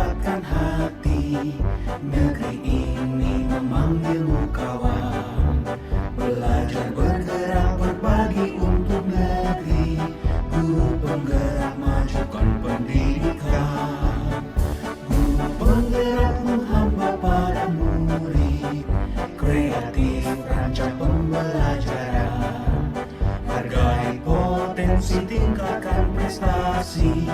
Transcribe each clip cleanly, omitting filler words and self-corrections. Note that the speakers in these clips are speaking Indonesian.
menghangatkan hati. Negeri ini memanggilmu kawan. Belajar bergerak berbagi untuk negeri. Guru penggerak majukan pendidikan. Guru penggerak menghamba pada murid. Kreatif rancang pembelajaran. Hargai potensi, tingkatkan prestasi,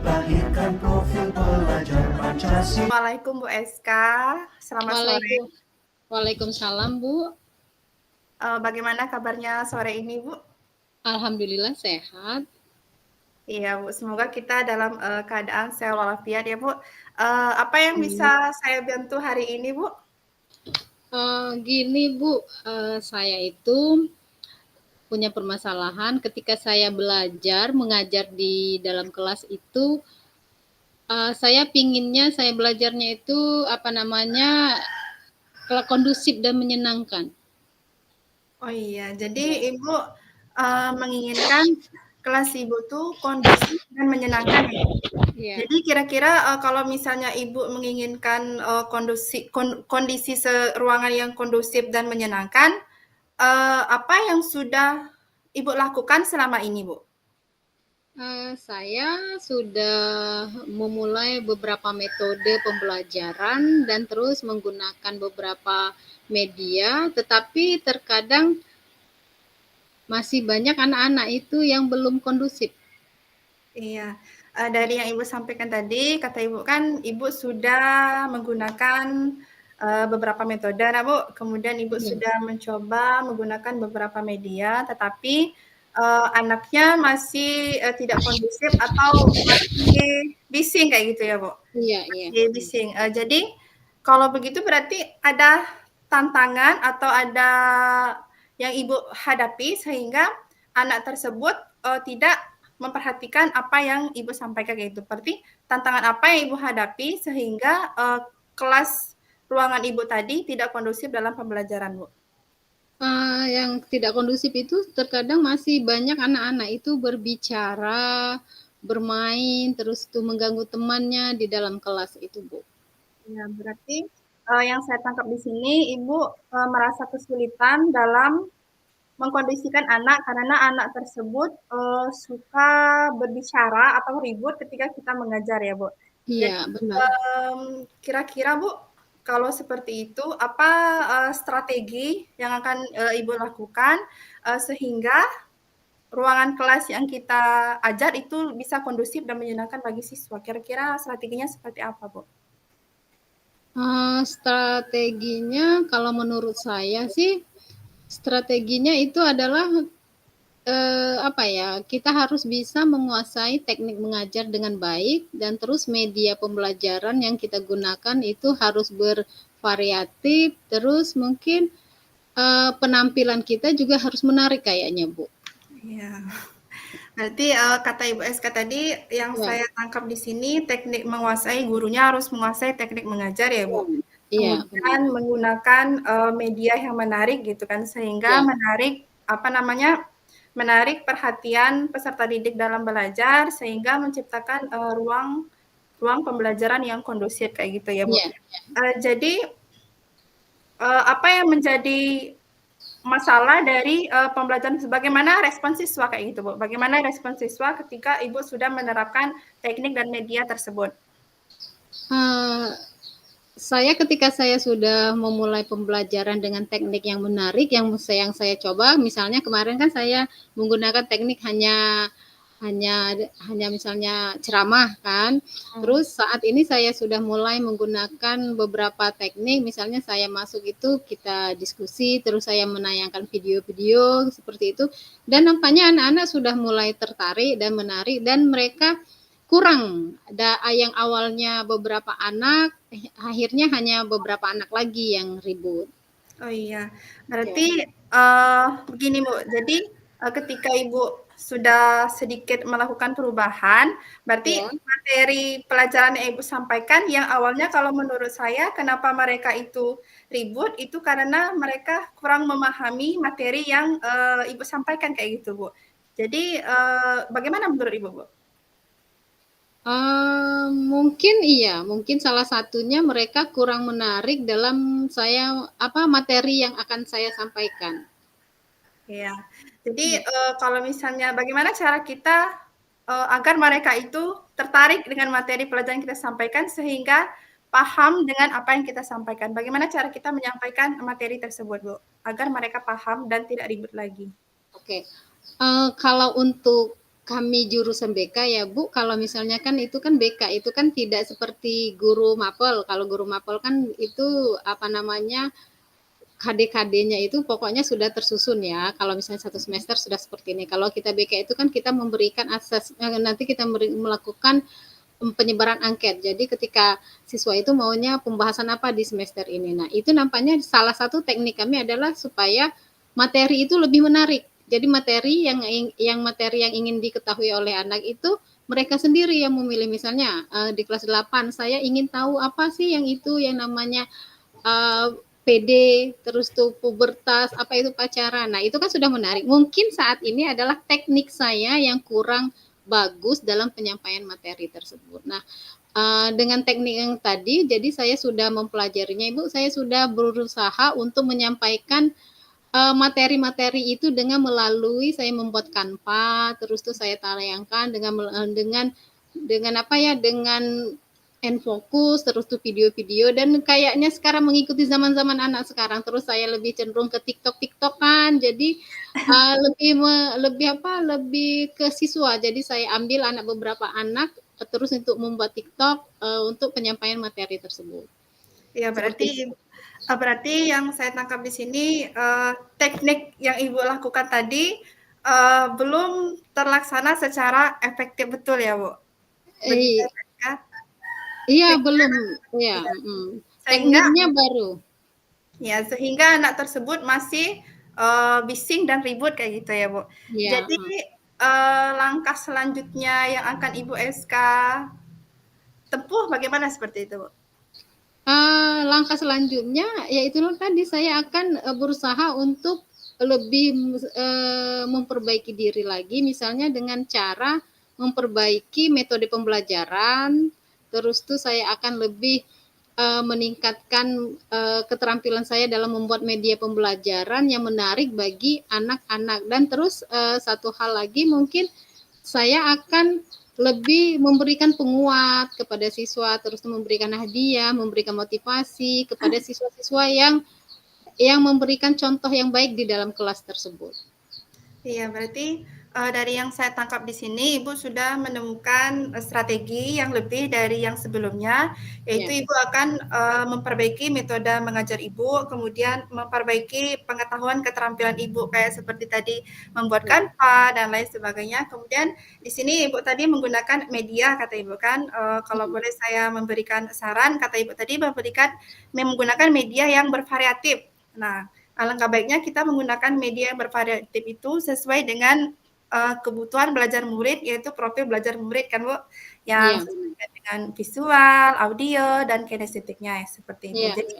lahirkan profil pelajar Pancasila. Assalamualaikum Bu Eska, selamat sore. Waalaikumsalam Bu. Bagaimana kabarnya sore ini Bu? Alhamdulillah sehat. Iya Bu, semoga kita dalam keadaan sehat walafiat ya Bu. Apa yang bisa saya bantu hari ini Bu? Gini Bu, saya itu punya permasalahan ketika saya mengajar di dalam kelas itu, saya pinginnya saya belajarnya itu kondusif dan menyenangkan. Oh iya, jadi Ibu menginginkan kelas Ibu tuh kondusif dan menyenangkan ya? Iya. Jadi kira-kira kalau misalnya Ibu menginginkan kondisi ruangan yang kondusif dan menyenangkan, apa yang sudah Ibu lakukan selama ini, Bu? Saya sudah memulai beberapa metode pembelajaran dan terus menggunakan beberapa media, tetapi terkadang masih banyak anak-anak itu yang belum kondusif. Iya, dari yang Ibu sampaikan tadi, kata Ibu kan Ibu sudah menggunakan beberapa metode, nah Bu. Kemudian Ibu sudah mencoba menggunakan beberapa media, tetapi anaknya masih tidak kondusif atau masih bising kayak gitu ya Bu? Iya. Masih bising. Jadi kalau begitu berarti ada tantangan atau ada yang Ibu hadapi sehingga anak tersebut tidak memperhatikan apa yang Ibu sampaikan kayak gitu. Berarti tantangan apa yang Ibu hadapi sehingga kelas ruangan Ibu tadi tidak kondusif dalam pembelajaran, Bu? Yang tidak kondusif itu terkadang masih banyak anak-anak itu berbicara, bermain, terus tuh mengganggu temannya di dalam kelas itu, Bu. Ya, berarti yang saya tangkap di sini Ibu merasa kesulitan dalam mengkondisikan anak karena anak tersebut suka berbicara atau ribut ketika kita mengajar ya, Bu. Iya, Jadi benar. kira-kira Bu, kalau seperti itu apa strategi yang akan Ibu lakukan sehingga ruangan kelas yang kita ajar itu bisa kondusif dan menyenangkan bagi siswa? Kira-kira strateginya seperti apa, Bu? Strateginya kalau menurut saya sih, strateginya itu adalah kita harus bisa menguasai teknik mengajar dengan baik dan terus media pembelajaran yang kita gunakan itu harus bervariatif, terus mungkin penampilan kita juga harus menarik kayaknya, Bu. Iya. Berarti kata Ibu Eska tadi yang Ya. saya tangkap di sini teknik menguasai gurunya harus menguasai teknik mengajar ya, Bu. Iya, Kemudian menggunakan media yang menarik gitu kan sehingga Ya. menarik perhatian peserta didik dalam belajar sehingga menciptakan ruang pembelajaran yang kondusif kayak gitu ya, Bu. Ya. Jadi apa yang menjadi masalah dari pembelajaran bagaimana respon siswa kayak gitu, Bu? Bagaimana respon siswa ketika Ibu sudah menerapkan teknik dan media tersebut? Ketika saya sudah memulai pembelajaran dengan teknik yang menarik, yang saya coba, misalnya kemarin kan saya menggunakan teknik hanya misalnya ceramah kan. Terus saat ini saya sudah mulai menggunakan beberapa teknik, misalnya saya masuk itu kita diskusi, terus saya menayangkan video-video seperti itu, dan nampaknya anak-anak sudah mulai tertarik dan menarik, dan mereka kurang. Yang awalnya beberapa anak, akhirnya hanya beberapa anak lagi yang ribut. Oh iya, berarti begini Bu, jadi ketika Ibu sudah sedikit melakukan perubahan, berarti materi pelajaran yang Ibu sampaikan yang awalnya kalau menurut saya kenapa mereka itu ribut, itu karena mereka kurang memahami materi yang Ibu sampaikan kayak gitu Bu. Jadi bagaimana menurut Ibu, Bu? Mungkin iya, mungkin salah satunya mereka kurang menarik dalam materi yang akan saya sampaikan. Iya. Jadi, Ya. kalau misalnya bagaimana cara kita, agar mereka itu tertarik dengan materi pelajaran yang kita sampaikan sehingga paham dengan apa yang kita sampaikan. Bagaimana cara kita menyampaikan materi tersebut, Bu? Agar mereka paham dan tidak ribet lagi. Oke. Kalau untuk kami jurusan BK ya Bu, kalau misalnya kan itu kan BK itu kan tidak seperti guru mapel. Kalau guru mapel kan itu apa namanya KD-KD-nya itu pokoknya sudah tersusun ya. Kalau misalnya satu semester sudah seperti ini. Kalau kita BK itu kan kita memberikan akses, nanti kita melakukan penyebaran angket. Jadi ketika siswa itu maunya pembahasan apa di semester ini. Nah, itu nampaknya salah satu teknik kami adalah supaya materi itu lebih menarik. Jadi materi yang ingin diketahui oleh anak itu mereka sendiri yang memilih. Misalnya di kelas 8 saya ingin tahu apa sih yang itu yang namanya PD, terus tuh pubertas, apa itu pacaran. Nah, itu kan sudah menarik. Mungkin saat ini adalah teknik saya yang kurang bagus dalam penyampaian materi tersebut. Nah, dengan teknik yang tadi, jadi saya sudah mempelajarinya, Ibu. Saya sudah berusaha untuk menyampaikan materi-materi itu dengan melalui saya membuat Canva, terus tuh saya tayangkan dengan apa ya, dengan Enfokus, terus tuh video-video, dan kayaknya sekarang mengikuti zaman-zaman anak sekarang, terus saya lebih cenderung ke TikTok-TikTokan, jadi lebih ke siswa, jadi saya ambil beberapa anak, terus untuk membuat TikTok untuk penyampaian materi tersebut. Ya, Seperti berarti yang saya tangkap di sini, teknik yang Ibu lakukan tadi, belum terlaksana secara efektif betul ya, Bu? Begitu ya? iya Sehingga belum, ya, sehingga tekniknya baru. ya, sehingga anak tersebut masih, bising dan ribut kayak gitu ya, Bu. Ya. Jadi, langkah selanjutnya yang akan Ibu SK tempuh bagaimana seperti itu, Bu? Langkah selanjutnya yaitu tadi saya akan berusaha untuk lebih memperbaiki diri lagi, misalnya dengan cara memperbaiki metode pembelajaran, terus tuh saya akan lebih meningkatkan keterampilan saya dalam membuat media pembelajaran yang menarik bagi anak-anak, dan terus satu hal lagi mungkin saya akan lebih memberikan penguat kepada siswa, terus memberikan hadiah, memberikan motivasi kepada siswa-siswa yang memberikan contoh yang baik di dalam kelas tersebut. Iya, berarti dari yang saya tangkap di sini, Ibu sudah menemukan strategi yang lebih dari yang sebelumnya, yaitu Ya. Ibu akan memperbaiki metode mengajar Ibu, kemudian memperbaiki pengetahuan keterampilan Ibu, kayak seperti tadi membuat Canva dan lain sebagainya. Kemudian di sini Ibu tadi menggunakan media, kata Ibu kan, kalau boleh saya memberikan saran, kata Ibu tadi menggunakan media yang bervariatif. Nah, alangkah baiknya kita menggunakan media yang bervariatif itu sesuai dengan kebutuhan belajar murid, yaitu profil belajar murid kan Bu, yang Iya. sesuai dengan visual, audio, dan kinestetiknya seperti itu. Iya. Jadi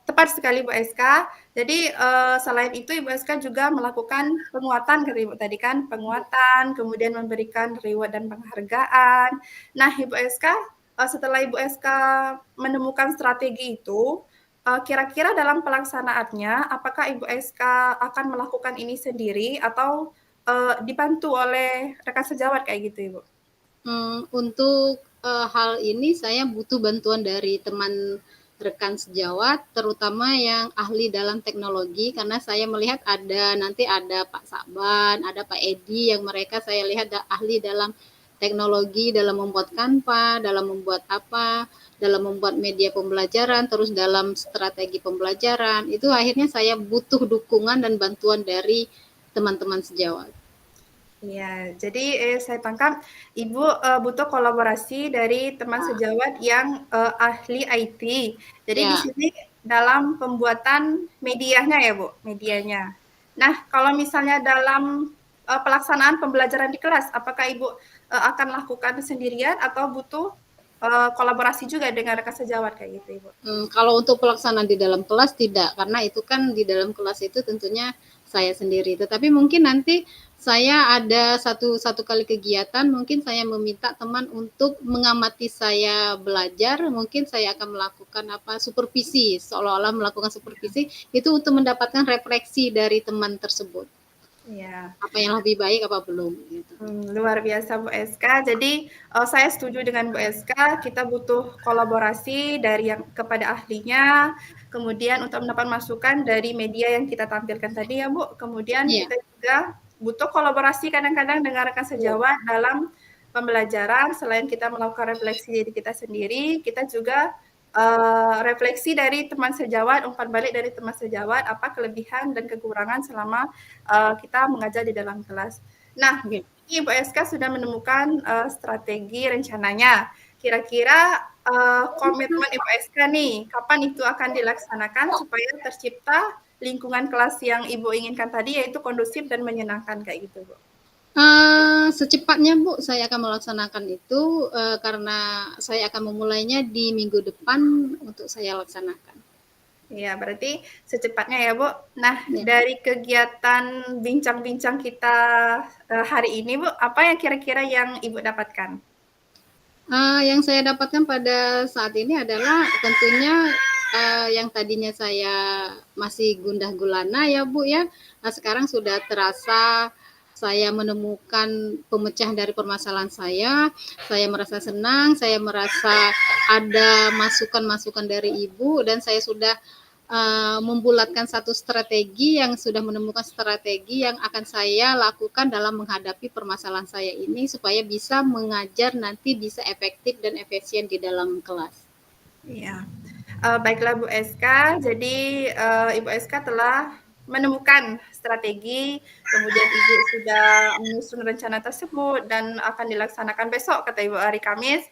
tepat sekali Bu SK. Jadi selain itu Ibu SK juga melakukan penguatan kata Ibu tadi kan, penguatan, kemudian memberikan reward dan penghargaan. Nah Ibu SK, setelah Ibu SK menemukan strategi itu, kira-kira dalam pelaksanaannya, apakah Ibu SK akan melakukan ini sendiri atau dibantu oleh rekan sejawat kayak gitu, Ibu? Untuk hal ini saya butuh bantuan dari teman rekan sejawat, terutama yang ahli dalam teknologi, karena saya melihat nanti ada Pak Saban, ada Pak Edi, yang mereka saya lihat ahli dalam teknologi, dalam membuat Canva, dalam membuat dalam membuat media pembelajaran, terus dalam strategi pembelajaran. Itu akhirnya saya butuh dukungan dan bantuan dari teman-teman sejawat. Ya, jadi saya tangkap Ibu butuh kolaborasi dari teman sejawat yang ahli IT. Jadi di sini dalam pembuatan medianya ya Bu, medianya. Nah, kalau misalnya dalam pelaksanaan pembelajaran di kelas, apakah Ibu akan lakukan sendirian atau butuh kolaborasi juga dengan rekan sejawat kayak gitu Ibu? Kalau untuk pelaksanaan di dalam kelas tidak, karena itu kan di dalam kelas itu tentunya saya sendiri. Tetapi mungkin nanti saya ada satu kali kegiatan, mungkin saya meminta teman untuk mengamati saya belajar, mungkin saya akan melakukan supervisi, seolah-olah melakukan supervisi, itu untuk mendapatkan refleksi dari teman tersebut. Iya. Apa yang lebih baik, apa belum, gitu. Luar biasa Bu Eska. Jadi saya setuju dengan Bu Eska, kita butuh kolaborasi dari yang kepada ahlinya, kemudian untuk mendapat masukan dari media yang kita tampilkan tadi ya Bu. Kemudian Iya. kita juga butuh kolaborasi kadang-kadang dengan rekan sejawat dalam pembelajaran. Selain kita melakukan refleksi diri kita sendiri, kita juga refleksi dari teman sejawat, umpan balik dari teman sejawat, apa kelebihan dan kekurangan selama kita mengajar di dalam kelas. Nah, Oke. Ibu Eska sudah menemukan strategi rencananya. Kira-kira komitmen Ibu Eska nih, kapan itu akan dilaksanakan supaya tercipta lingkungan kelas yang Ibu inginkan tadi, yaitu kondusif dan menyenangkan kayak gitu, Bu? Secepatnya Bu, saya akan melaksanakan itu karena saya akan memulainya di minggu depan untuk saya laksanakan. Ya, berarti secepatnya ya, Bu. Nah, Ya. dari kegiatan bincang-bincang kita hari ini, Bu, apa yang kira-kira yang Ibu dapatkan? Yang saya dapatkan pada saat ini adalah tentunya yang tadinya saya masih gundah gulana ya Bu ya, sekarang sudah terasa saya menemukan pemecah dari permasalahan saya merasa senang, saya merasa ada masukan-masukan dari Ibu, dan saya sudah membulatkan satu strategi yang sudah menemukan strategi yang akan saya lakukan dalam menghadapi permasalahan saya ini supaya bisa mengajar nanti bisa efektif dan efisien di dalam kelas. Iya, baiklah Bu Eska. Jadi Ibu Eska telah menemukan strategi, kemudian Ibu sudah menyusun rencana tersebut dan akan dilaksanakan besok kata Ibu hari Kamis.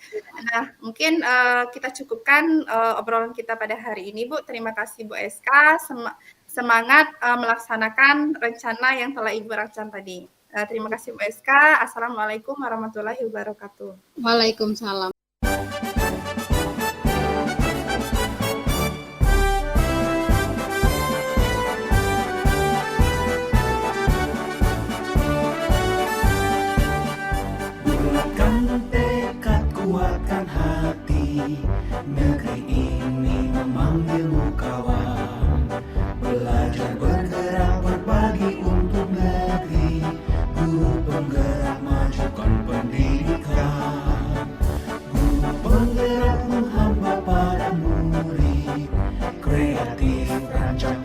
Nah, mungkin kita cukupkan obrolan kita pada hari ini, Bu. Terima kasih Bu Eska. Semangat melaksanakan rencana yang telah Ibu rancang tadi. Terima kasih Bu Eska. Assalamualaikum warahmatullahi wabarakatuh. Waalaikumsalam. Bulatkan tekad, kuatkan hati, negeri ini memanggilmu kawan. Belajar, bergerak, berbagi untuk negeri, guru penggerak majukan pendidikan. Guru penggerak menghamba pada murid, kreatif rancang